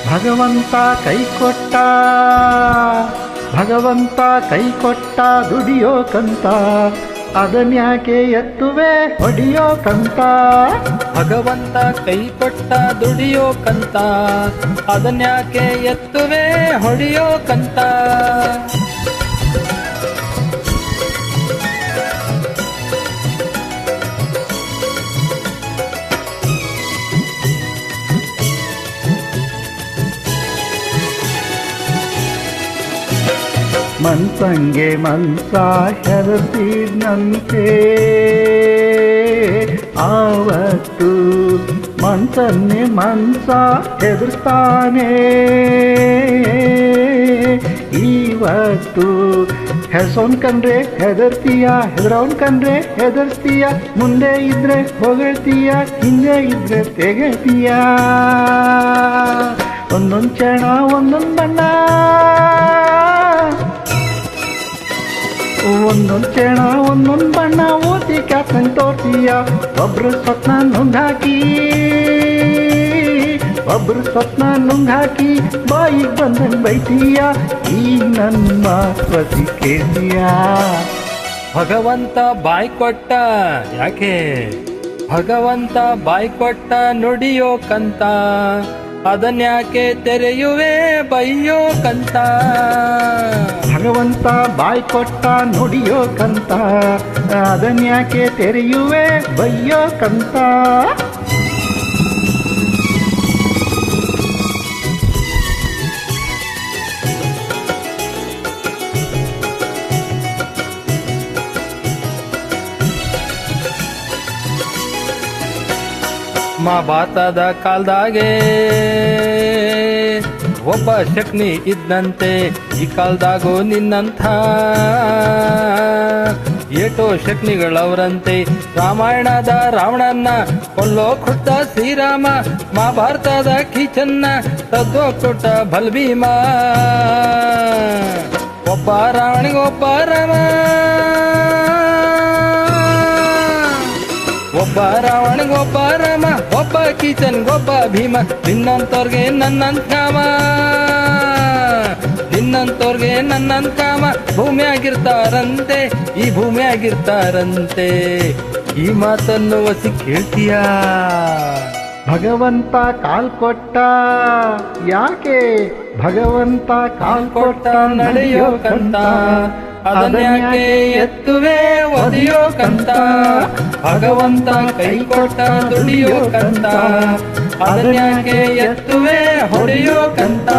ಭಗವಂತ ಕೈ ಕೊಟ್ಟ ಭಗವಂತ ಕೈ ಕೊಟ್ಟ ದುಡಿಯೋಕಂತ ಅದನ್ಯಾಕೆ ಎತ್ತುವೆ ಹೊಡಿಯೋಕಂತ ಭಗವಂತ ಕೈ ಕೊಟ್ಟ ದುಡಿಯೋಕಂತ ಅದನ್ಯಾಕೆ ಎತ್ತುವೆ ಹೊಡಿಯೋಕಂತ ಮನ್ಸಂಗೆ ಮನ್ಸ ಹೆದರ್ತಿದ್ನಂತೆ ಆವತ್ತು ಮನ್ಸನ್ನೇ ಮನ್ಸ ಹೆದರ್ತಾನೆ ಇವತ್ತು ಹೆಸೋನ್ ಕಂಡ್ರೆ ಹೆದರ್ತೀಯ ಹೆದರವನ್ ಕಂಡ್ರೆ ಹೆದರ್ಸ್ತೀಯ ಮುಂದೆ ಇದ್ರೆ ಹೊಗಳ್ತೀಯ ಹಿಂದೆ ಇದ್ರೆ ತೆಗಳ್ತೀಯ ಒಂದೊಂದ್ ಕ್ಷಣ ಒಂದೊಂದ್ ಬಣ್ಣ ಒಂದೊಂದ್ ಕ್ಷಣ ಒಂದೊಂದ್ ಬಣ್ಣ ಓದಿ ಕ್ಯಾಪ್ಟನ್ ತೋರ್ತೀಯ ಒಬ್ರು ಸ್ವಪ್ನ ನುಂಗಾಕಿ ಒಬ್ರು ಸ್ವಪ್ನ ನುಂಗಾಕಿ ಬಾಯಿಗೆ ಬಂದಂಗ್ ಬೈತೀಯ ಈ ನನ್ನ ಪ್ರತಿ ಕೇಳ್ತೀಯ ಭಗವಂತ ಬಾಯ್ ಕೊಟ್ಟ ಯಾಕೆ ಭಗವಂತ ಬಾಯ್ ಕೊಟ್ಟ ನುಡಿಯೋಕಂತ ಅದನ್ಯಾಕೆ ತೆರೆಯುವೆ ಬೈಯೋಕಂತ ಭಗವಂತ ಬಾಯ್ ಕೊಟ್ಟ ನುಡಿಯೋಕಂತ ಅದನ್ಯಾಕೆ ತೆರೆಯುವೆ ಬೈಯೋಕಂತ ಮಹಾಭಾರತದ ಕಾಲ್ದಾಗೆ ಒಬ್ಬ ಶಕ್ನಿ ಇದ್ದಂತೆ ಈ ಕಾಲ್ದಾಗೋ ನಿನ್ನಂಥ ಏಟೋ ಶಕ್ನಿಗಳವರಂತೆ ರಾಮಾಯಣದ ರಾವಣನ್ನ ಕೊಲ್ಲೋ ಕೊಟ್ಟ ಶ್ರೀರಾಮ ಮಹಾಭಾರತದ ಕೀಚನ್ನ ತದ್ದೋ ಕೊಟ್ಟ ಬಲಭೀಮ ಒಬ್ಬ ರಾವಣಿಗೊಬ್ಬ ರಾಮ ಒಬ್ಬ ರಾವಣಿಗೊಬ್ಬ ರಾಮ ಒಬ್ಬ ಕೀಚನ್ಗೊಬ್ಬ ಭೀಮ ನಿನ್ನಂತವ್ರಿಗೆ ನನ್ನಂತ ಕಾಮ ನಿನ್ನಂತವ್ರಿಗೆ ನನ್ನಂತ ಕಾಮ ಭೂಮಿಯಾಗಿರ್ತಾರಂತೆ ಈ ಭೂಮಿಯಾಗಿರ್ತಾರಂತೆ ಈ ಮಾತನ್ನು ಒಸಿ ಕೇಳ್ತೀಯ ಭಗವಂತ ಕಾಲ್ ಕೊಟ್ಟ ಯಾಕೆ ಭಗವಂತ ಕಾಲ್ ಕೊಟ್ಟ ನಡೆಯೋಕಂತ ಅದನ್ಯಾಕೆ ಎತ್ತುವೆ ಒದಿಯೋಕಂತ ಭಗವಂತ ಕೈ ಕೊಟ್ಟ ದುಡಿಯೋಕಂತ ಅದನ್ಯಾಕೆ ಎತ್ತುವೆ ಹೊಡೆಯೋಕಂತ